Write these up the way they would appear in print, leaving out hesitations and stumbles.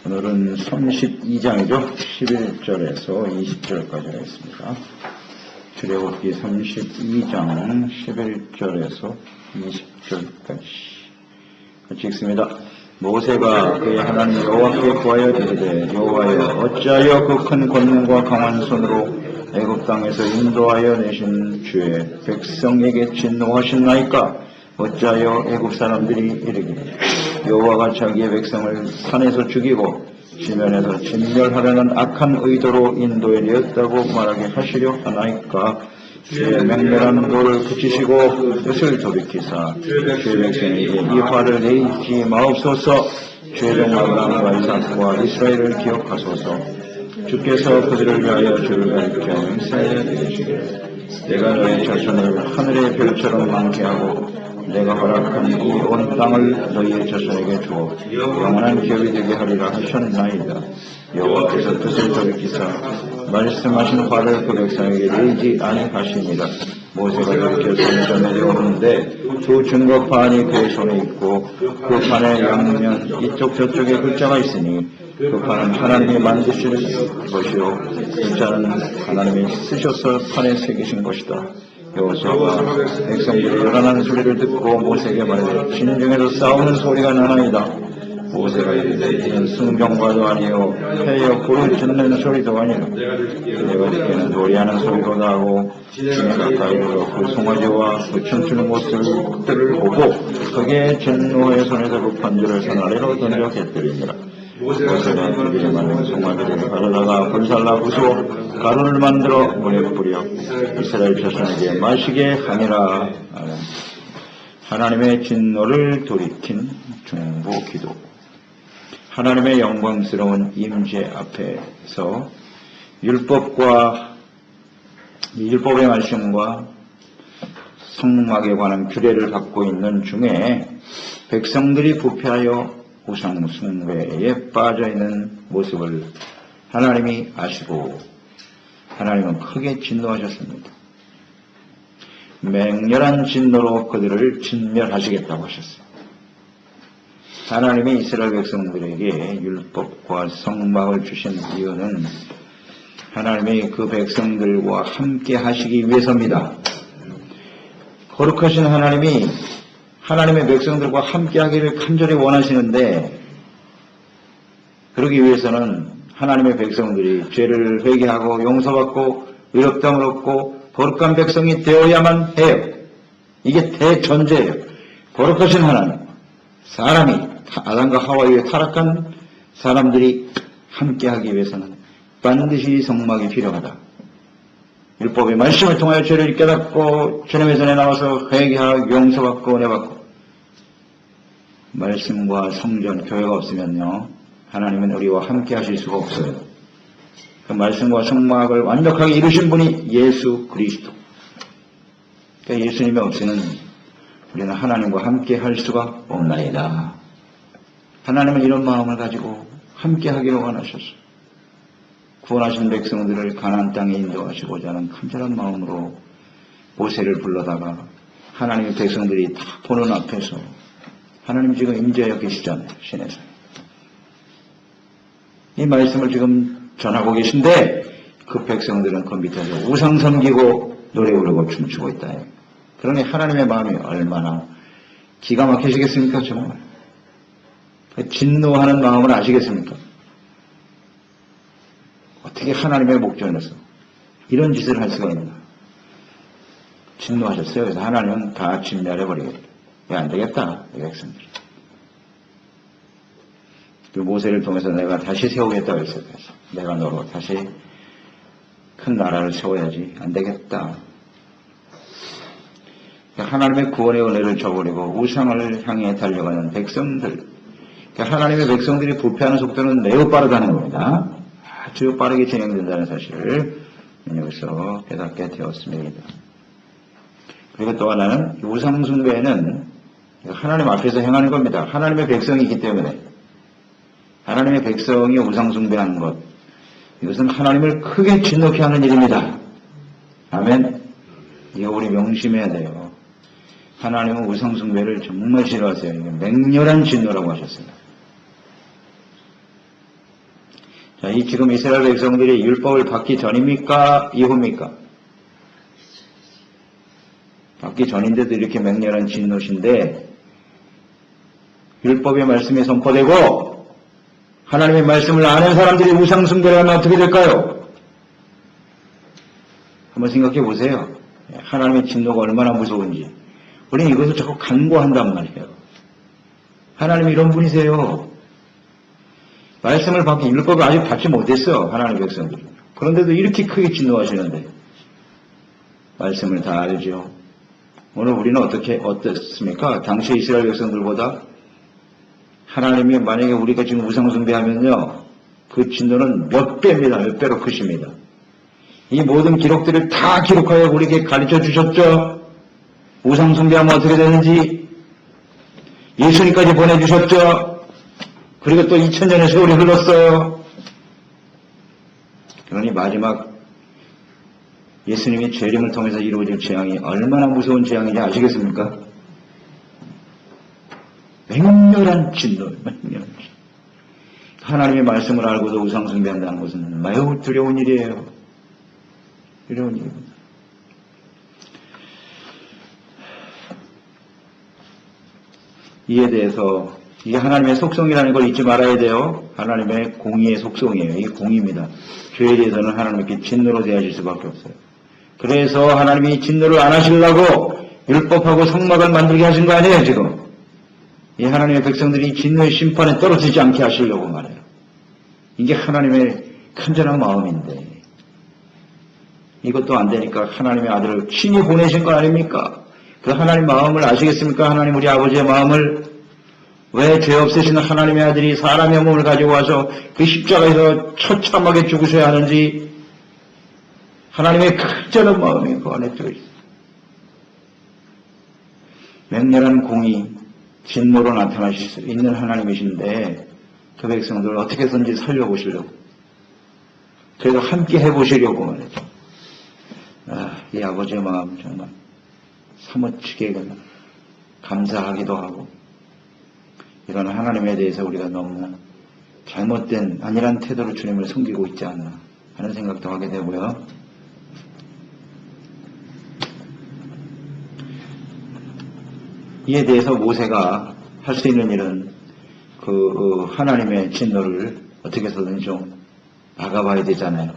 오늘은 32장이죠. 11절에서 20절까지 하겠습니다. 출애굽기 32장 11절에서 20절까지 같이 읽습니다. 모세가 그의 하나님 여호와께 구하여 이르되 여호와여 어찌하여 그 큰 권능과 강한 손으로 애굽 땅에서 인도하여 내신 주의 백성에게 진노하셨나이까? 어찌하여 애굽 사람들이 이르기를 여호와가 자기의 백성을 산에서 죽이고 지면에서 진멸하려는 악한 의도로 인도해 내었다고 말하게 하시려 하나이까? 주의 맹렬한 노를 그치시고 뜻을 돌이키사 주의 백성에게 이 화를 내지 마옵소서. 주의 종 아브라함과 이삭과 이스라엘을 기억하소서. 주께서 그들을 위하여 주를 가리켜 맹세하여 되시기를 내가 너의 자손을 하늘의 별처럼 많게 하고 내가 허락한 이 온 땅을 너희의 자손에게 주어 영원한 기업이 되게 하리라 하셨나이다. 여호와께서 뜻을 돌이키사 말씀하신 화를 그 백성에게 내지 아니하시니라. 모세가 이렇게 손에서 내려오는데 두 증거판이 그의 손에 있고 그 판의 양면 이쪽 저쪽에 글자가 있으니 그 판은 하나님이 만드신 것이요 글자는 하나님이 쓰셔서 판에 새기신 것이다. 여호수아가 백성들이 요란하는 소리를 듣고 모세에게 말하되 진중에서 싸우는 소리가 나나이다. 모세가 이르되 이는 승병과도 아니요 해여 고를 듣는 소리도 아니라 내가 듣기에는 노래하는 소리로다 하고 중에 가까이 이르러 그 송아지와 그 춤추는 모습들을 보고 그게 진노의 손에서 그 판주를 산 아래로 던져 깨뜨리니라. 모세가 그들이 만든 송아지를 가르다가 불살라 부수어 가루를 만들어 물에 뿌려 이스라엘 자손에게 마시게 하니라. 하나님의 진노를 돌이킨 중보 기도. 하나님의 영광스러운 임재 앞에서 율법의 말씀과 성막에 관한 규례를 받고 있는 중에 백성들이 부패하여 우상 숭배에 빠져있는 모습을 하나님이 아시고 하나님은 크게 진노하셨습니다. 맹렬한 진노로 그들을 진멸하시겠다고 하셨어요. 하나님이 이스라엘 백성들에게 율법과 성막을 주신 이유는 하나님이 그 백성들과 함께 하시기 위해서입니다. 거룩하신 하나님이 하나님의 백성들과 함께 하기를 간절히 원하시는데 그러기 위해서는 하나님의 백성들이 죄를 회개하고 용서받고 의롭다함을 얻고 거룩한 백성이 되어야만 해요. 이게 대전제예요. 거룩하신 하나님, 사람이 아담과 하와의 타락한 사람들이 함께하기 위해서는 반드시 성막이 필요하다. 율법의 말씀을 통하여 죄를 깨닫고 주님의 전에 나와서 회개하고 용서받고 은혜받고 말씀과 성전, 교회가 없으면요 하나님은 우리와 함께 하실 수가 없어요. 그 말씀과 성막을 완벽하게 이루신 분이 예수 그리스도. 그러니까 예수님이 없이는 우리는 하나님과 함께 할 수가 없나이다. 하나님은 이런 마음을 가지고 함께 하기를 원하셨어요. 구원하신 백성들을 가나안 땅에 인도하시고자 하는 간절한 마음으로 모세를 불러다가 하나님의 백성들이 다 보는 앞에서 하나님 지금 임재하여 계시잖아요. 신에서. 이 말씀을 지금 전하고 계신데 그 백성들은 그 밑에서 우상 섬기고 노래 부르고 춤추고 있다. 그러니 하나님의 마음이 얼마나 기가 막히시겠습니까? 정말. 진노하는 마음을 아시겠습니까? 어떻게 하나님의 목전에서 이런 짓을 할 수가 있나? 진노하셨어요. 그래서 하나님은 다 진멸해버리겠다. 왜 안 되겠다, 이 백성들. 그 모세를 통해서 내가 다시 세우겠다고 했어요. 내가 너로 다시 큰 나라를 세워야지. 안 되겠다. 하나님의 구원의 은혜를 저버리고 우상을 향해 달려가는 백성들. 하나님의 백성들이 부패하는 속도는 매우 빠르다는 겁니다. 아주 빠르게 진행된다는 사실을 여기서 깨닫게 되었습니다. 그리고 또 하나는 우상 숭배는 하나님 앞에서 행하는 겁니다. 하나님의 백성이기 때문에 하나님의 백성이 우상 숭배하는 것, 이것은 하나님을 크게 진노케 하는 일입니다. 아멘. 이거 우리 명심해야 돼요. 하나님은 우상 숭배를 정말 싫어하세요. 맹렬한 진노라고 하셨어요. 자, 이 지금 이스라엘 백성들이 율법을 받기 전입니까? 이후입니까? 받기 전인데도 이렇게 맹렬한 진노신데 율법의 말씀이 선포되고 하나님의 말씀을 아는 사람들이 우상숭배를 하면 어떻게 될까요? 한번 생각해 보세요. 하나님의 진노가 얼마나 무서운지. 우리는 이것을 자꾸 간과한단 말이에요. 하나님이 이런 분이세요. 말씀을 받기, 율법을 아직 받지 못했어, 하나님의 백성들이. 그런데도 이렇게 크게 진노하시는데, 말씀을 다 알죠. 오늘 우리는 어떻습니까? 당시 이스라엘 백성들보다 하나님이 만약에 우리가 지금 우상숭배하면요, 그 진노는 몇 배입니다. 몇 배로 크십니다. 이 모든 기록들을 다 기록하여 우리에게 가르쳐 주셨죠. 우상숭배하면 어떻게 되는지 예수님까지 보내주셨죠. 그리고 또 2000년의 세월이 흘렀어요. 그러니 마지막 예수님이 재림을 통해서 이루어질 재앙이 얼마나 무서운 재앙인지 아시겠습니까? 맹렬한 진노, 맹렬한 진노. 하나님의 말씀을 알고도 우상숭배한다는 것은 매우 두려운 일이에요. 두려운 일입니다. 이에 대해서 이게 하나님의 속성이라는 걸 잊지 말아야 돼요. 하나님의 공의의 속성이에요. 이게 공의입니다. 죄에 대해서는 하나님께 진노로 대하실 수밖에 없어요. 그래서 하나님이 진노를 안 하시려고 율법하고 성막을 만들게 하신 거 아니에요, 지금. 이 하나님의 백성들이 진노의 심판에 떨어지지 않게 하시려고 말해요. 이게 하나님의 간절한 마음인데 이것도 안 되니까 하나님의 아들을 친히 보내신 거 아닙니까? 그 하나님 마음을 아시겠습니까? 하나님 우리 아버지의 마음을. 왜 죄 없으신 하나님의 아들이 사람의 몸을 가지고 와서 그 십자가에서 처참하게 죽으셔야 하는지 하나님의 간절한 마음이 그 안에 들어있어요. 맹렬한 공의, 진노로 나타나실 수 있는 하나님이신데 그 백성들을 어떻게 해서든지 살려보시려고 그래도 함께 해보시려고 말이죠. 이 아버지의 마음 정말 사무치게 감사하기도 하고 이런 하나님에 대해서 우리가 너무나 잘못된 안일한 태도로 주님을 섬기고 있지 않나 하는 생각도 하게 되고요. 이에 대해서 모세가 할 수 있는 일은 그 하나님의 진노를 어떻게 해서든 좀 막아봐야 되잖아요.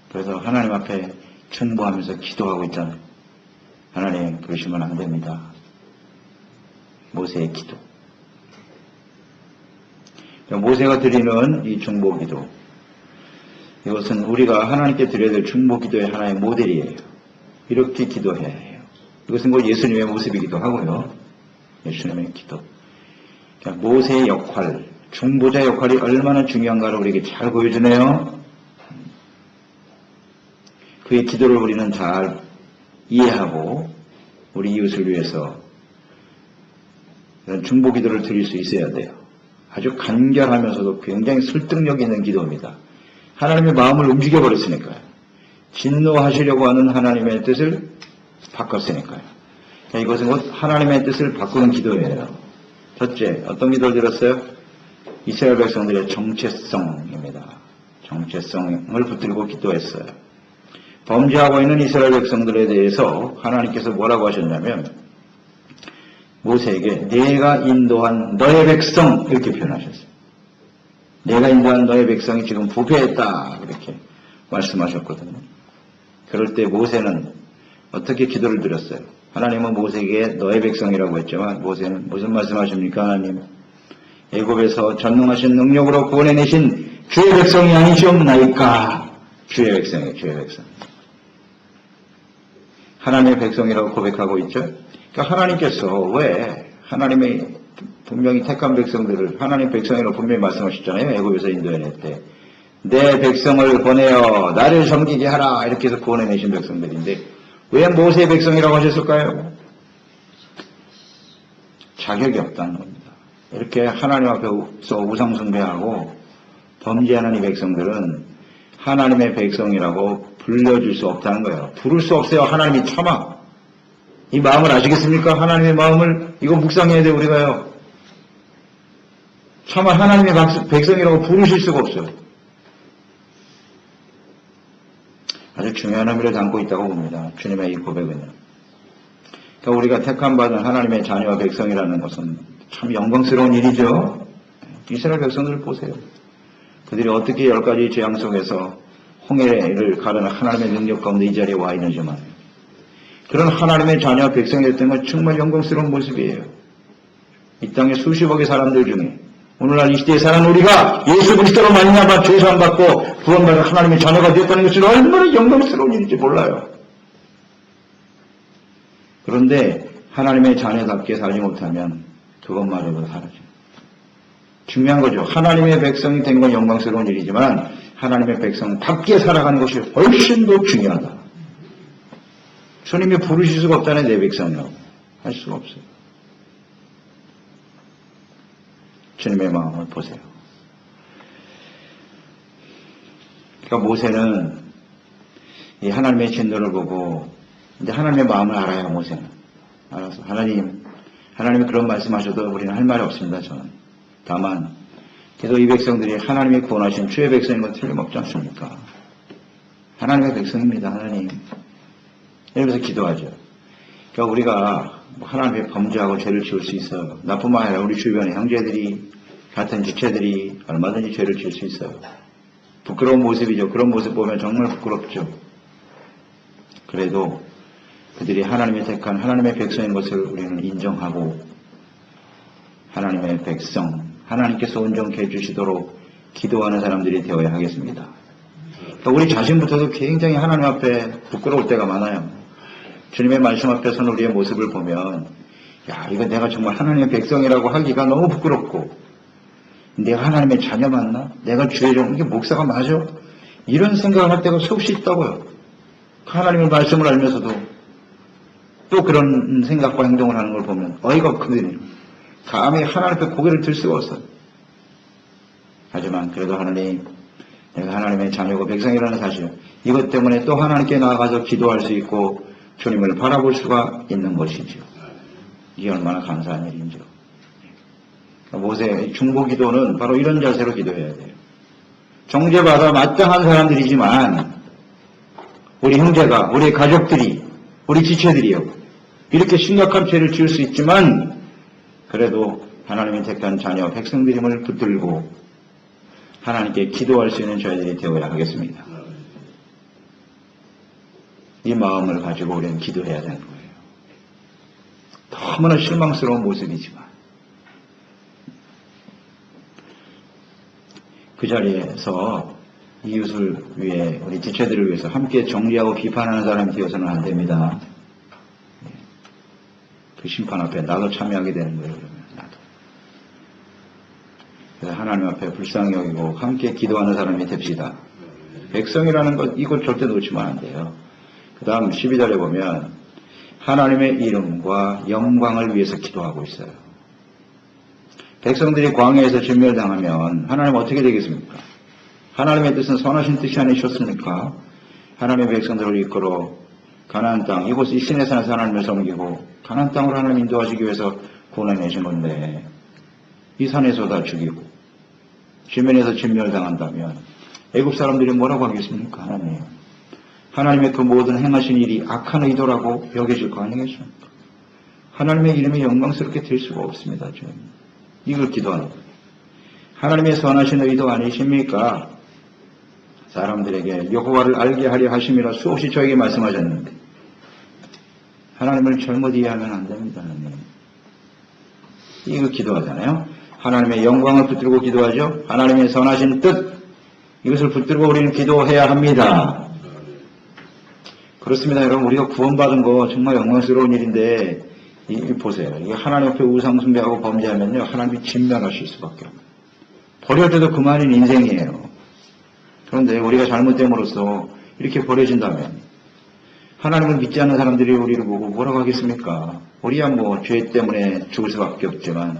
그래서 하나님 앞에 충고하면서 기도하고 있잖아요. 하나님 그러시면 안 됩니다. 모세의 기도. 모세가 드리는 이 중보기도, 이것은 우리가 하나님께 드려야 될 중보기도의 하나의 모델이에요. 이렇게 기도해야 해요. 이것은 곧 예수님의 모습이기도 하고요. 예수님의 기도. 그러니까 모세의 역할, 중보자 역할이 얼마나 중요한가를 우리에게 잘 보여주네요. 그의 기도를 우리는 잘 이해하고 우리 이웃을 위해서 이런 중보기도를 드릴 수 있어야 돼요. 아주 간결하면서도 굉장히 설득력 있는 기도입니다. 하나님의 마음을 움직여버렸으니까요. 진노하시려고 하는 하나님의 뜻을 바꿨으니까요. 이것은 곧 하나님의 뜻을 바꾸는 기도예요. 첫째, 어떤 기도를 드렸어요? 이스라엘 백성들의 정체성입니다. 정체성을 붙들고 기도했어요. 범죄하고 있는 이스라엘 백성들에 대해서 하나님께서 뭐라고 하셨냐면 모세에게 내가 인도한 너의 백성 이렇게 표현하셨어요. 내가 인도한 너의 백성이 지금 부패했다 이렇게 말씀하셨거든요. 그럴 때 모세는 어떻게 기도를 드렸어요? 하나님은 모세에게 너의 백성이라고 했지만 모세는 무슨 말씀하십니까? 하나님 애굽에서 전능하신 능력으로 구원해내신 주의 백성이 아니시옵나이까? 주의 백성이에요. 주의 백성. 하나님의 백성이라고 고백하고 있죠. 그러니까 하나님께서 왜 하나님의 분명히 택한 백성들을 하나님 백성이라고 분명히 말씀하셨잖아요. 애굽에서 인도해낼 때. 내 백성을 보내어 나를 섬기게 하라 이렇게 해서 구원해내신 백성들인데 왜 모세의 백성이라고 하셨을까요? 자격이 없다는 겁니다. 이렇게 하나님 앞에서 우상숭배하고 범죄하는 이 백성들은 하나님의 백성이라고 불려줄 수 없다는 거예요. 부를 수 없어요. 하나님이 참아. 이 마음을 아시겠습니까? 하나님의 마음을 이거 묵상해야 돼요. 우리가요. 차마 하나님의 백성이라고 부르실 수가 없어요. 아주 중요한 의미를 담고 있다고 봅니다. 주님의 이 고백은요. 그러니까 우리가 택함받은 하나님의 자녀와 백성이라는 것은 참 영광스러운 일이죠. 이스라엘 백성들을 보세요. 그들이 어떻게 10가지 재앙 속에서 홍해를 가르는 하나님의 능력 가운데 이 자리에 와 있는지만 그런 하나님의 자녀와 백성이 됐던 건 정말 영광스러운 모습이에요. 이 땅의 수십억의 사람들 중에 오늘날 이 시대에 사는 우리가 예수 그리스도로 말미암아 죄사함받고 구원받은 하나님의 자녀가 되었다는 것은 얼마나 영광스러운 일인지 몰라요. 그런데 하나님의 자녀답게 살지 못하면 그것마저도 사라져요. 중요한 거죠. 하나님의 백성이 된 건 영광스러운 일이지만 하나님의 백성답게 살아가는 것이 훨씬 더 중요하다. 주님이 부르실 수가 없다는 내 백성이라고 할 수가 없어요. 주님의 마음을 보세요. 그러니까 모세는 이 하나님의 진노를 보고 이제 하나님의 마음을 알아요. 모세는 알아서 하나님이 그런 말씀하셔도 우리는 할 말이 없습니다. 저는 다만 계속 이 백성들이 하나님이 구원하신 주의 백성인 건 틀림없지 않습니까? 하나님의 백성입니다. 하나님 이러면서 기도하죠. 그러니까 우리가 하나님의 범죄하고 죄를 지을 수 있어요. 나뿐만 아니라 우리 주변의 형제들이 같은 지체들이 얼마든지 죄를 지을 수 있어요. 부끄러운 모습이죠. 그런 모습 보면 정말 부끄럽죠. 그래도 그들이 하나님이 택한 하나님의 백성인 것을 우리는 인정하고 하나님의 백성, 하나님께서 온전케 해주시도록 기도하는 사람들이 되어야 하겠습니다. 그러니까 우리 자신부터도 굉장히 하나님 앞에 부끄러울 때가 많아요. 주님의 말씀 앞에서는 우리의 모습을 보면 야, 이거 내가 정말 하나님의 백성이라고 하기가 너무 부끄럽고 내가 하나님의 자녀 맞나? 내가 주의 종, 이게 목사가 맞아? 이런 생각을 할 때가 수없이 있다고요. 하나님의 말씀을 알면서도 또 그런 생각과 행동을 하는 걸 보면 어이가 없거든요. 감히 하나님 앞에 고개를 들 수가 없어요. 하지만 그래도 하나님, 내가 하나님의 자녀고 백성이라는 사실, 이것 때문에 또 하나님께 나아가서 기도할 수 있고 주님을 바라볼 수가 있는 것이죠. 이게 얼마나 감사한 일인지요. 모세의 중보 기도는 바로 이런 자세로 기도해야 돼요. 정죄받아 마땅한 사람들이지만 우리 형제가, 우리 가족들이, 우리 지체들이요. 이렇게 심각한 죄를 지을 수 있지만 그래도 하나님이 택한 자녀, 백성들임을 붙들고 하나님께 기도할 수 있는 저희들이 되어야 하겠습니다. 이 마음을 가지고 우리는 기도해야 되는 거예요. 너무나 실망스러운 모습이지만 그 자리에서 이웃을 위해 우리 지체들을 위해서 함께 정죄하고 비판하는 사람이 되어서는 안 됩니다. 그 심판 앞에 나도 참여하게 되는 거예요. 그러면 나도. 그래서 하나님 앞에 불쌍히 여기고 함께 기도하는 사람이 됩시다. 백성이라는 것 이것 절대 놓치면 안 돼요. 그 다음 12절에 보면 하나님의 이름과 영광을 위해서 기도하고 있어요. 백성들이 광야에서 진멸당하면 하나님 어떻게 되겠습니까? 하나님의 뜻은 선하신 뜻이 아니셨습니까? 하나님의 백성들을 이끌어 가나안 땅, 이곳 이 신에 사는 하나님을 섬기고 가나안 땅으로 하나님 인도하시기 위해서 보내내신 건데 이 산에서 다 죽이고 지면에서 진멸당한다면 애굽 사람들이 뭐라고 하겠습니까? 하나님의 그 모든 행하신 일이 악한 의도라고 여겨질 거 아니겠습니까? 하나님의 이름이 영광스럽게 될 수가 없습니다. 주님. 이걸 기도하는 거예요. 하나님의 선하신 의도 아니십니까? 사람들에게 여호와를 알게 하려 하심이라 수없이 저에게 말씀하셨는데 하나님을 잘못 이해하면 안 됩니다. 하나님. 이거 기도하잖아요. 하나님의 영광을 붙들고 기도하죠. 하나님의 선하신 뜻 이것을 붙들고 우리는 기도해야 합니다. 그렇습니다. 여러분 우리가 구원받은 거 정말 영광스러운 일인데 보세요. 이게 하나님 앞에 우상 숭배하고 범죄하면요 하나님이 진멸하실 수밖에 없어요. 버릴 때도 그만인 인생이에요. 그런데 우리가 잘못됨으로써 이렇게 버려진다면 하나님을 믿지 않는 사람들이 우리를 보고 뭐라고 하겠습니까? 우리야 뭐 죄 때문에 죽을 수밖에 없지만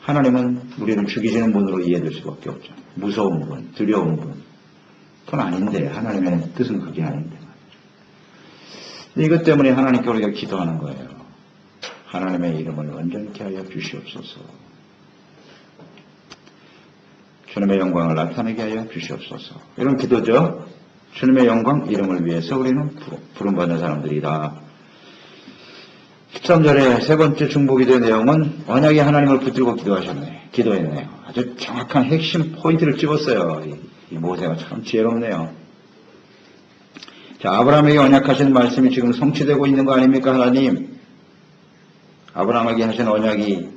하나님은 우리를 죽이시는 분으로 이해될 수밖에 없죠. 무서운 분, 두려운 분. 그건 아닌데 하나님의 뜻은 그게 아닌데 이것 때문에 하나님께 우리가 기도하는 거예요. 하나님의 이름을 온전케 하여 주시옵소서. 주님의 영광을 나타내게 하여 주시옵소서. 이런 기도죠. 주님의 영광 이름을 위해서 우리는 부름받는 사람들이다. 13절의 세 번째 중보기도의 내용은 언약의 하나님을 붙들고 기도했네요. 아주 정확한 핵심 포인트를 집었어요. 이 모세가 참 지혜롭네요. 자, 아브라함에게 언약하신 말씀이 지금 성취되고 있는 거 아닙니까, 하나님? 아브라함에게 하신 언약이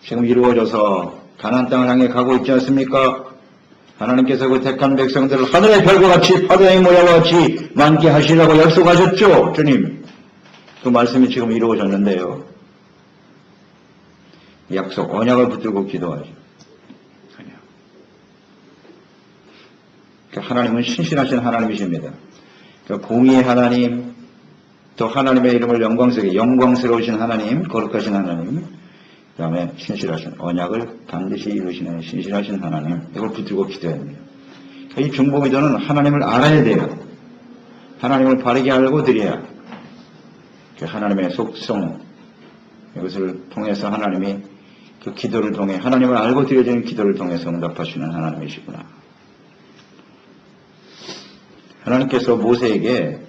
지금 이루어져서 가나안 땅을 향해 가고 있지 않습니까? 하나님께서 그 택한 백성들을 하늘의 별과 같이 바다의 모양과 같이 많게 하시라고 약속하셨죠, 주님. 그 말씀이 지금 이루어졌는데요. 약속, 언약을 붙들고 기도하죠. 하나님은 신실하신 하나님이십니다. 공의의 하나님, 또 하나님의 이름을 영광스러우신 하나님, 거룩하신 하나님, 그 다음에 신실하신 언약을 반드시 이루시는 신실하신 하나님, 이걸 붙들고 기도해야 됩니다. 이 중보기도는 하나님을 알아야 돼요. 하나님을 바르게 알고 드려야 하나님의 속성, 이것을 통해서 하나님이 그 기도를 통해 하나님을 알고 드려지는 기도를 통해서 응답하시는 하나님이시구나. 하나님께서 모세에게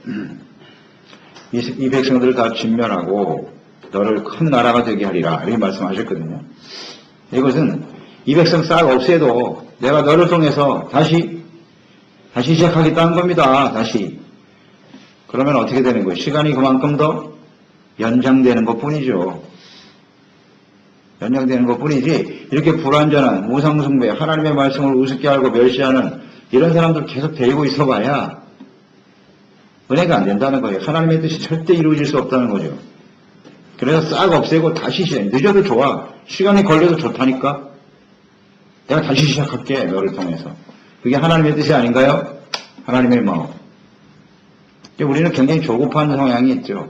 이 백성들을 다 진멸하고 너를 큰 나라가 되게 하리라 이렇게 말씀하셨거든요. 이것은 이 백성 싹 없애도 내가 너를 통해서 다시 시작하겠다는 겁니다. 다시. 그러면 어떻게 되는 거예요? 시간이 그만큼 더 연장되는 것뿐이죠. 연장되는 것뿐이지 이렇게 불완전한 무상숭배, 하나님의 말씀을 우습게 알고 멸시하는 이런 사람들 계속 데리고 있어봐야 은혜가 안 된다는 거예요. 하나님의 뜻이 절대 이루어질 수 없다는 거죠. 그래서 싹 없애고 다시 시작. 늦어도 좋아. 시간이 걸려도 좋다니까. 내가 다시 시작할게. 너를 통해서. 그게 하나님의 뜻이 아닌가요? 하나님의 마음. 우리는 굉장히 조급한 성향이 있죠.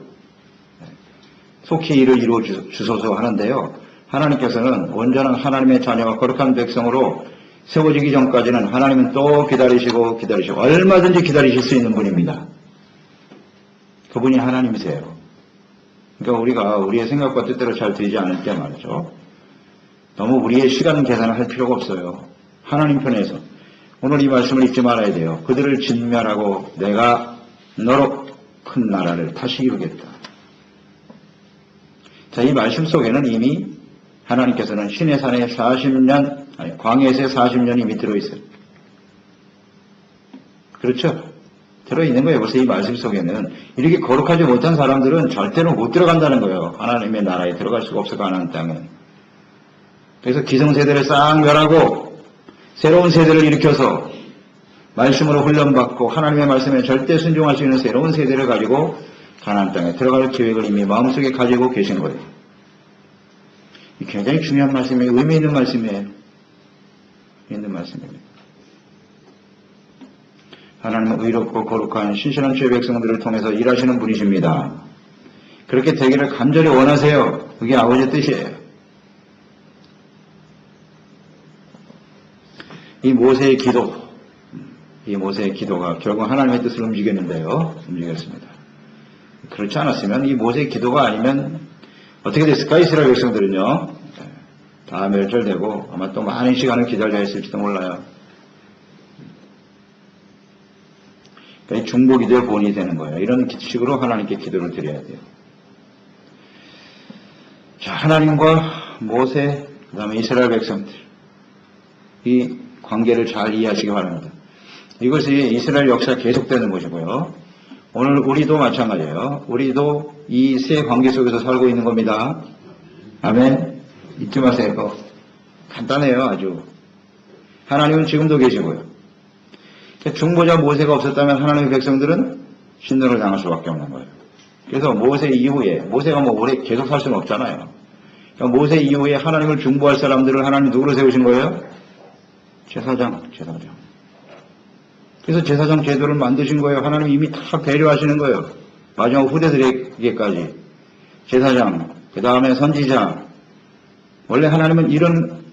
속히 일을 이루어 주소서 하는데요. 하나님께서는 온전한 하나님의 자녀와 거룩한 백성으로 세워지기 전까지는 하나님은 또 기다리시고 얼마든지 기다리실 수 있는 분입니다. 그분이 하나님이세요. 그러니까 우리가 우리의 생각과 뜻대로 잘 되지 않을 때 말이죠. 너무 우리의 시간 계산을 할 필요가 없어요. 하나님 편에서. 오늘 이 말씀을 잊지 말아야 돼요. 그들을 진멸하고 내가 너로 큰 나라를 다시 이루겠다. 자, 이 말씀 속에는 이미 하나님께서는 신의 산에 40년, 광야에서 40년이 이미 들어있어요. 그렇죠? 들어있는 거예요. 벌써 이 말씀 속에는. 이렇게 거룩하지 못한 사람들은 절대로 못 들어간다는 거예요. 하나님의 나라에 들어갈 수가 없어, 가나안 땅에. 그래서 기성세대를 싹 멸하고 새로운 세대를 일으켜서 말씀으로 훈련받고 하나님의 말씀에 절대 순종할 수 있는 새로운 세대를 가지고 가나안 땅에 들어갈 계획을 이미 마음속에 가지고 계신 거예요. 굉장히 중요한 말씀이에요. 의미 있는 말씀이에요. 있는 말씀입니다. 하나님은 의롭고 거룩한 신실한 주의 백성들을 통해서 일하시는 분이십니다. 그렇게 되기를 간절히 원하세요. 그게 아버지의 뜻이에요. 이 모세의 기도가 결국 하나님의 뜻을 움직였습니다. 그렇지 않았으면 이 모세의 기도가 아니면 어떻게 됐을까? 이스라엘 백성들은요. 다 멸절되고 아마 또 많은 시간을 기다려야 했을지도 몰라요. 그러니까 중보기도의 본이 되는 거예요. 이런 식으로 하나님께 기도를 드려야 돼요. 자, 하나님과 모세, 그 다음에 이스라엘 백성들. 이 관계를 잘 이해하시기 바랍니다. 이것이 이스라엘 역사가 계속되는 것이고요. 오늘 우리도 마찬가지예요. 우리도 이 세 관계 속에서 살고 있는 겁니다. 아멘. 잊지 마세요. 간단해요, 아주. 하나님은 지금도 계시고요. 중보자 모세가 없었다면 하나님의 백성들은 신노를 당할 수밖에 없는 거예요. 그래서 모세 이후에, 모세가 뭐 오래 계속 살 수는 없잖아요. 그러니까 모세 이후에 하나님을 중보할 사람들을 하나님 누구로 세우신 거예요? 제사장. 그래서 제사장 제도를 만드신 거예요. 하나님 이미 다 배려하시는 거예요. 마지막 후대들에게까지. 제사장, 그 다음에 선지자. 원래 하나님은 이런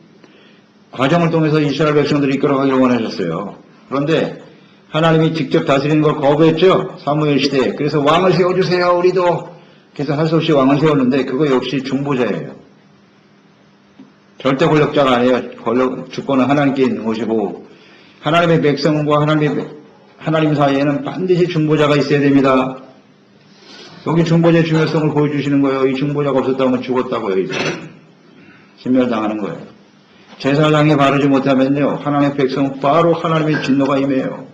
과정을 통해서 이스라엘 백성들을 이끌어가기를 원하셨어요. 그런데 하나님이 직접 다스리는 걸 거부했죠. 사무엘 시대에. 그래서 왕을 세워주세요. 우리도. 그래서 할 수 없이 왕을 세웠는데 그거 역시 중보자예요. 절대 권력자가 아니에요. 주권은 하나님께 있는 것이고 하나님의 백성과 하나님 사이에는 반드시 중보자가 있어야 됩니다. 여기 중보자의 중요성을 보여주시는 거예요. 이 중보자가 없었다면 죽었다고요. 이제 진멸당하는 거예요. 제사장이 바르지 못하면요, 하나님의 백성은 바로 하나님의 진노가 임해요.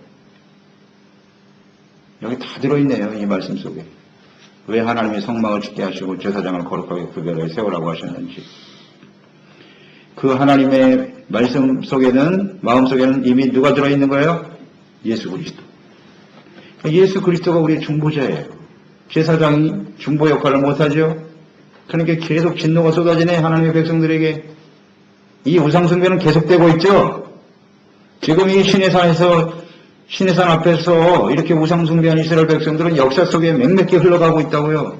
여기 다 들어있네요. 이 말씀 속에. 왜 하나님이 성막을 짓게 하시고 제사장을 거룩하게 구별해 세우라고 하셨는지. 그 하나님의 말씀 속에는, 마음 속에는 이미 누가 들어있는 거예요? 예수 그리스도. 예수 그리스도가 우리의 중보자예요. 제사장이 중보 역할을 못하죠. 그러니까 계속 진노가 쏟아지네, 하나님의 백성들에게. 이 우상숭배는 계속되고 있죠. 지금 이 시내산 앞에서 이렇게 우상숭배한 이스라엘 백성들은 역사 속에 맹맥히 흘러가고 있다고요.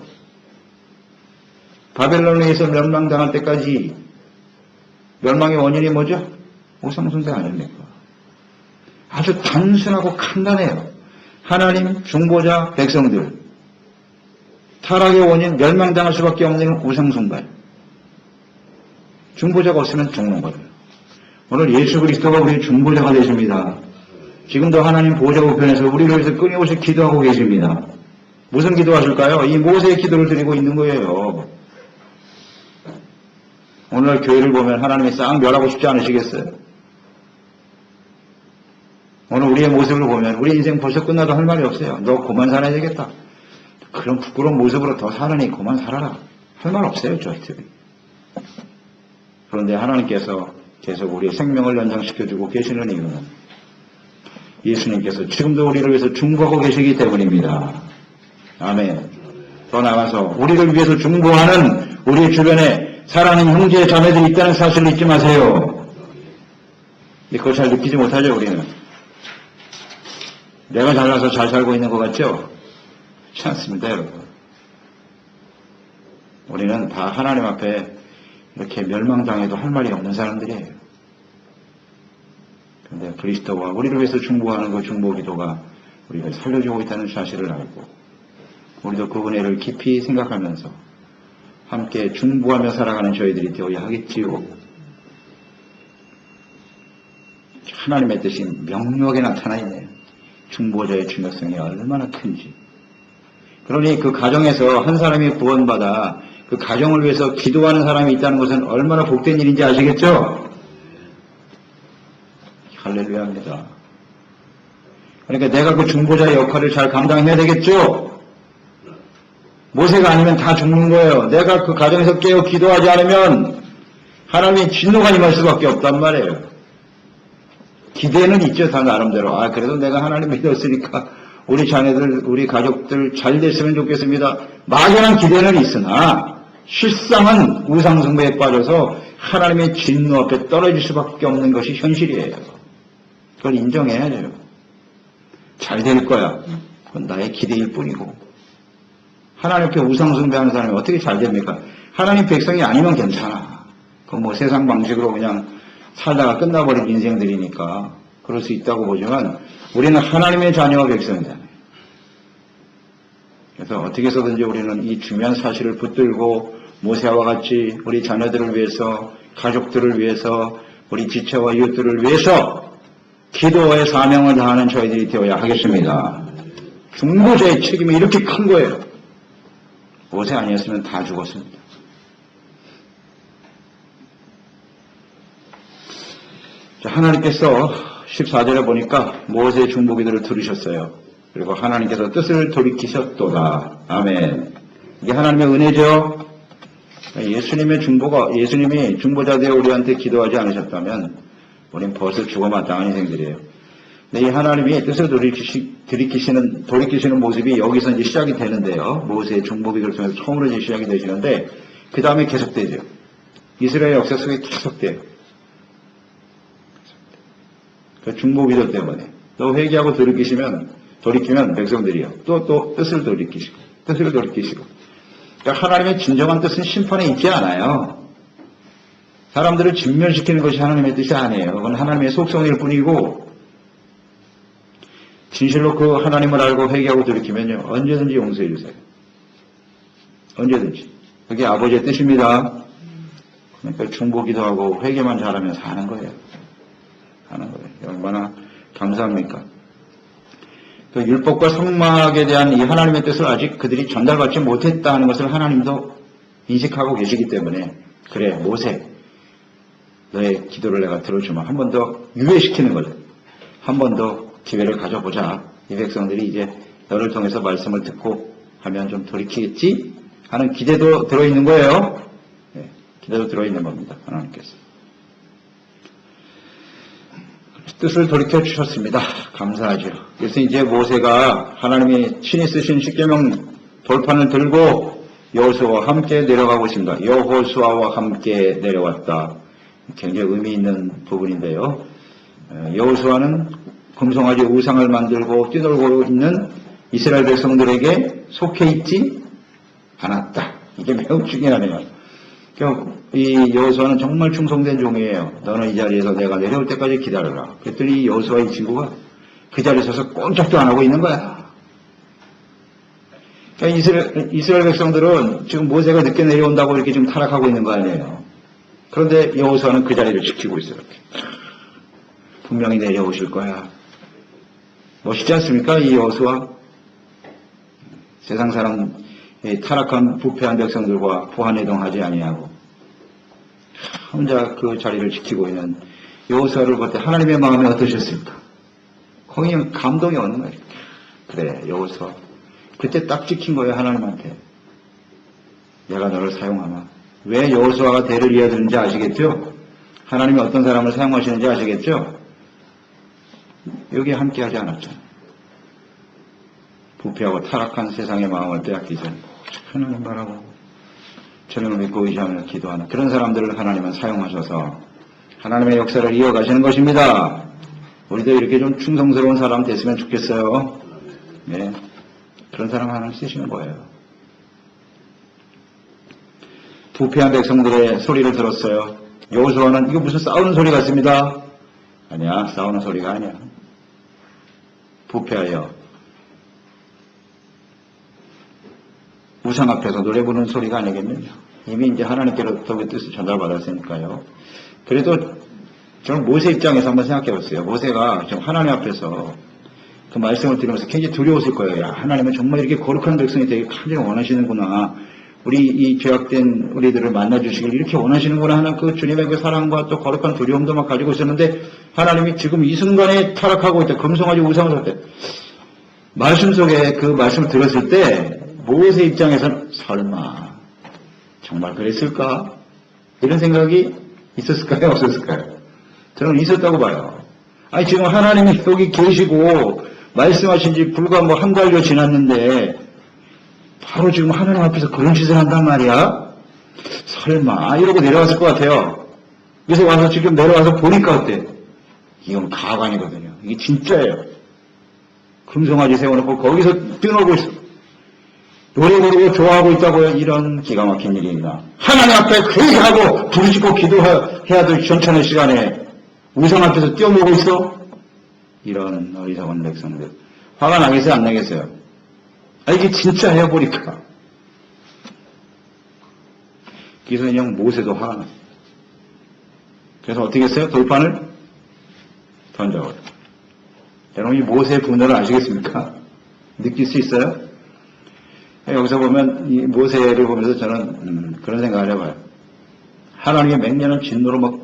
바벨론에 의해서 멸망당할 때까지 멸망의 원인이 뭐죠? 우상숭배 아닙니까? 아주 단순하고 간단해요. 하나님, 중보자, 백성들. 타락의 원인, 멸망당할 수밖에 없는 우상숭배. 중보자가 없으면 죽는 거예요. 오늘 예수 그리스도가 우리의 중보자가 되십니다. 지금도 하나님 보좌 우편에서 우리를 위해서 끊임없이 기도하고 계십니다. 무슨 기도하실까요? 이 모세의 기도를 드리고 있는 거예요. 오늘 교회를 보면 하나님이 싹 멸하고 싶지 않으시겠어요? 오늘 우리의 모습을 보면 우리 인생 벌써 끝나도 할 말이 없어요. 너 그만 살아야 되겠다. 그런 부끄러운 모습으로 더 살아니 그만 살아라. 할 말 없어요, 저희들이. 그런데 하나님께서 계속 우리의 생명을 연장시켜주고 계시는 이유는 예수님께서 지금도 우리를 위해서 중보하고 계시기 때문입니다. 아멘. 더 나아가서 우리를 위해서 중보하는 우리 주변에 사랑하는 형제 자매들이 있다는 사실을 잊지 마세요. 그걸 잘 느끼지 못하죠, 우리는. 내가 잘나서 잘 살고 있는 것 같죠? 그렇지 않습니다, 여러분. 우리는 다 하나님 앞에 이렇게 멸망당해도 할 말이 없는 사람들이에요. 그런데 그리스도와 우리를 위해서 중보하는 그 중보기도가 우리를 살려주고 있다는 사실을 알고 우리도 그 은혜를 깊이 생각하면서 함께 중보하며 살아가는 저희들이 되어야 하겠지요. 하나님의 뜻이 명료하게 나타나 있네요. 중보자의 중요성이 얼마나 큰지. 그러니 그 가정에서 한 사람이 구원받아 그 가정을 위해서 기도하는 사람이 있다는 것은 얼마나 복된 일인지 아시겠죠? 할렐루야입니다. 그러니까 내가 그 중보자의 역할을 잘 감당해야 되겠죠? 모세가 아니면 다 죽는 거예요. 내가 그 가정에서 깨어 기도하지 않으면 하나님의 진노가 임할 수밖에 없단 말이에요. 기대는 있죠, 다 나름대로. 그래도 내가 하나님 믿었으니까 우리 자녀들, 우리 가족들 잘 됐으면 좋겠습니다. 막연한 기대는 있으나 실상은 우상숭배에 빠져서 하나님의 진노 앞에 떨어질 수밖에 없는 것이 현실이에요. 그걸 인정해야 돼요. 잘 될 거야. 그건 나의 기대일 뿐이고. 하나님 앞에 우상숭배하는 사람이 어떻게 잘 됩니까? 하나님 백성이 아니면 괜찮아. 그건 뭐 세상 방식으로 그냥 살다가 끝나버린 인생들이니까 그럴 수 있다고 보지만 우리는 하나님의 자녀와 백성이잖아요. 그래서 어떻게 해서든지 우리는 이 중요한 사실을 붙들고 모세와 같이 우리 자녀들을 위해서, 가족들을 위해서, 우리 지체와 이웃들을 위해서 기도의 사명을 다하는 저희들이 되어야 하겠습니다. 중보자의 책임이 이렇게 큰 거예요. 모세 아니었으면 다 죽었습니다. 하나님께서 14절에 보니까 모세의 중보기도를 들으셨어요. 그리고 하나님께서 뜻을 돌이키셨도다. 아멘. 이게 하나님의 은혜죠. 예수님이 중보자 되어 우리한테 기도하지 않으셨다면 우리는 벌써 죽어 마땅한 인생들이에요. 근데 이 하나님이 뜻을 돌이키시는 모습이 여기서 이제 시작이 되는데요. 모세의 중보기도를 통해서 처음으로 이제 시작이 되시는데 그 다음에 계속되죠. 이스라엘 역사 속에 계속돼요. 그 중보기도 때문에 또 회개하고 돌이키면 백성들이요. 또 뜻을 돌이키시고. 그러니까 하나님의 진정한 뜻은 심판에 있지 않아요. 사람들을 진멸시키는 것이 하나님의 뜻이 아니에요. 그건 하나님의 속성일 뿐이고 진실로 그 하나님을 알고 회개하고 돌이키면요. 언제든지 용서해 주세요. 언제든지. 그게 아버지의 뜻입니다. 그러니까 중보기도 하고 회개만 잘하면 사는 거예요. 하는 거예요. 얼마나 감사합니까? 그 율법과 성막에 대한 이 하나님의 뜻을 아직 그들이 전달받지 못했다는 것을 하나님도 인식하고 계시기 때문에 그래 모세 너의 기도를 내가 들어주마. 한 번 더 유예시키는 거죠. 한 번 더 기회를 가져보자. 이 백성들이 이제 너를 통해서 말씀을 듣고 하면 좀 돌이키겠지 하는 기대도 들어있는 거예요. 네, 기대도 들어있는 겁니다. 하나님께서. 뜻을 돌이켜 주셨습니다. 감사하죠. 그래서 이제 모세가 하나님이 친히 쓰신 십계명 돌판을 들고 여호수아와 함께 내려가고 있습니다. 여호수아와 함께 내려왔다. 굉장히 의미 있는 부분인데요. 여호수아는 금송아지 우상을 만들고 뛰놀고 있는 이스라엘 백성들에게 속해 있지 않았다. 이게 매우 중요하네요. 이 여호수아는 정말 충성된 종이에요. 너는 이 자리에서 내가 내려올 때까지 기다려라. 그랬더니 여호수아 이 친구가 그 자리에 서서 꼼짝도 안 하고 있는 거야. 그러니까 이스라엘 백성들은 지금 모세가 늦게 내려온다고 이렇게 지금 타락하고 있는 거 아니에요. 그런데 여호수아는 그 자리를 지키고 있어요. 이렇게. 분명히 내려오실 거야. 멋있지 않습니까? 이 여호수아. 세상 사람 타락한 부패한 백성들과 보안해동하지 아니하고 혼자 그 자리를 지키고 있는 여호수아를 볼 때 하나님의 마음이 어떠셨을까? 거기 감동이 오는 거예요. 그래 여호수아. 그때 딱 지킨 거예요. 하나님한테. 내가 너를 사용하마. 왜 여호수아가 대를 이어야 되는지 아시겠죠? 하나님이 어떤 사람을 사용하시는지 아시겠죠? 여기에 함께하지 않았잖아요. 부패하고 타락한 세상의 마음을 빼앗기지 않고 하나님 바라고 주님을 믿고 의지하며 기도하는 그런 사람들을 하나님은 사용하셔서 하나님의 역사를 이어가시는 것입니다. 우리도 이렇게 좀 충성스러운 사람 됐으면 좋겠어요. 네, 그런 사람 하나님 쓰시는 거예요. 부패한 백성들의 소리를 들었어요. 여호수아는 이거 무슨 싸우는 소리 같습니다. 아니야, 싸우는 소리가 아니야. 부패하여 우상 앞에서 노래 부르는 소리가 아니겠느냐. 이미 이제 하나님께로부터 그 뜻을 전달받았으니까요. 그래도 저는 모세 입장에서 한번 생각해 봤어요. 모세가 지금 하나님 앞에서 그 말씀을 들으면서 굉장히 두려웠을 거예요. 야, 하나님은 정말 이렇게 거룩한 백성이 되게 간절히 원하시는구나. 우리 이 죄악된 우리들을 만나주시길 이렇게 원하시는구나 하는 그 주님의 그 사랑과 또 거룩한 두려움도 막 가지고 있었는데 하나님이 지금 이 순간에 타락하고 있다. 금송아지 우상을 할 때 말씀 속에 그 말씀을 들었을 때 모세 입장에서는 설마 정말 그랬을까? 이런 생각이 있었을까요? 없었을까요? 저는 있었다고 봐요. 아니 지금 하나님이 여기 계시고 말씀하신 지 불과 뭐 한 달여 지났는데 바로 지금 하나님 앞에서 그런 짓을 한단 말이야? 설마 이러고 내려왔을 것 같아요. 그래서 와서 지금 내려와서 보니까 어때? 이건 가관이거든요. 이게 진짜예요. 금송아지 세워놓고 거기서 뛰놀고 있어. 노래 부르고 좋아하고 있다고요. 이런 기가 막힌 일이 있나. 하나님 앞에 회개하고 부르짖고 기도해야 될 전천의 시간에 우상 앞에서 뛰어놀고 있어? 이런 어리석은 백성들. 화가 나겠어요? 안 나겠어요? 아, 이게 진짜예요, 보니까. 그래서 그냥 모세도 화가 나. 그래서 어떻게 했어요? 돌판을 던져버려. 여러분, 이 모세의 분노를 아시겠습니까? 느낄 수 있어요? 여기서 보면, 이 모세를 보면서 저는, 그런 생각을 해봐요. 하나님의 맹렬한 진노로 막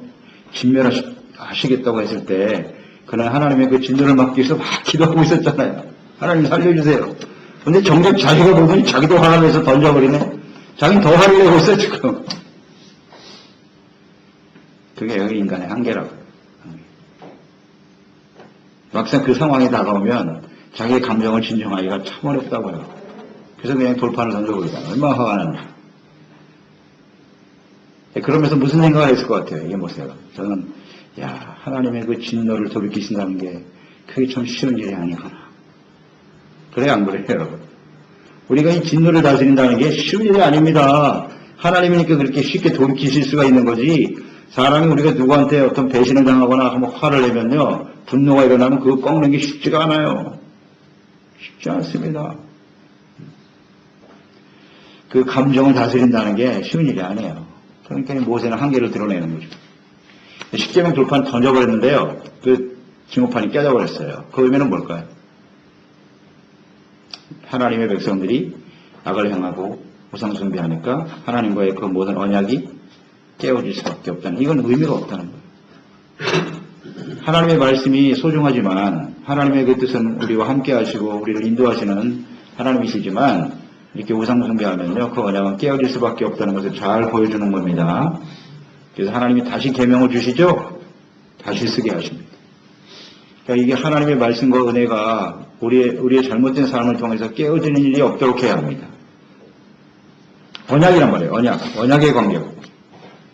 진멸하시겠다고 했을 때, 그는 하나님의 그 진노를 막기 위해서 막 기도하고 있었잖아요. 하나님 살려주세요. 근데 정작 자기가 보더니 자기도 화를 내서 던져버리네. 자기는 더 화를 내고 있어, 지금. 그게 여기 인간의 한계라고. 막상 그 상황이 다가오면 자기의 감정을 진정하기가 참 어렵다고요. 그래서 그냥 돌판을 던져버리잖아요. 얼마나 화가 나냐. 그러면서 무슨 생각을 했을 것 같아요, 이게 모세가. 저는, 야, 하나님의 그 진노를 돌이키신다는 게 그게 참 쉬운 일이 아니구나. 그래, 안 그래요, 여러분? 우리가 이 진노를 다스린다는 게 쉬운 일이 아닙니다. 하나님이니까 그렇게 쉽게 돌이키실 수가 있는 거지. 사람이 우리가 누구한테 어떤 배신을 당하거나 한번 화를 내면요, 분노가 일어나면 그거 꺾는 게 쉽지가 않아요. 쉽지 않습니다. 그 감정을 다스린다는 게 쉬운 일이 아니에요. 그러니까 모세는 한계를 드러내는 거죠. 십계명 돌판 던져버렸는데요. 그 징호판이 깨져버렸어요. 그 의미는 뭘까요? 하나님의 백성들이 악을 행하고 우상숭배하니까 하나님과의 그 모든 언약이 깨어질 수밖에 없다는, 이건 의미가 없다는 거예요. 하나님의 말씀이 소중하지만 하나님의 그 뜻은 우리와 함께 하시고 우리를 인도하시는 하나님이시지만 이렇게 우상숭배하면요 그 언약은 깨어질 수밖에 없다는 것을 잘 보여주는 겁니다. 그래서 하나님이 다시 계명을 주시죠. 다시 쓰게 하십니다. 그러니까 이게 하나님의 말씀과 은혜가 우리의 잘못된 삶을 통해서 깨어지는 일이 없도록 해야 합니다. 언약이란 말이에요. 언약의 관계고.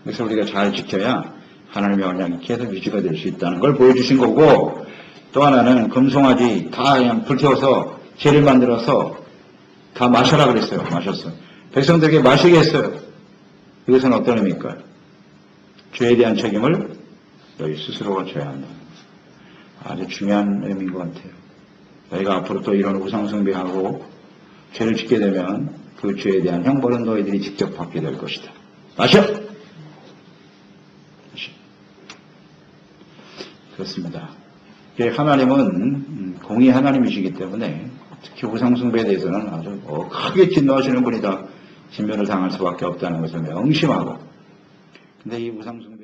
그래서 우리가 잘 지켜야 하나님의 언약이 계속 유지가 될 수 있다는 걸 보여주신 거고, 또 하나는 금송아지 다 그냥 불태워서 죄를 만들어서 다 마셔라 그랬어요. 마셨어요. 백성들에게 마시게 했어요. 이것은 어떤 의미일까요? 죄에 대한 책임을 너희 스스로가 져야 한다. 아주 중요한 의미인 것 같아요. 너희가 앞으로 또 이런 우상숭배하고 죄를 짓게 되면 그 죄에 대한 형벌은 너희들이 직접 받게 될 것이다. 마셔! 그렇습니다. 하나님은 공의 하나님이시기 때문에 특히 우상숭배에 대해서는 아주 크게 진노하시는 분이다. 진멸을 당할 수밖에 없다는 것을 명심하고, 근데 이 우상숭배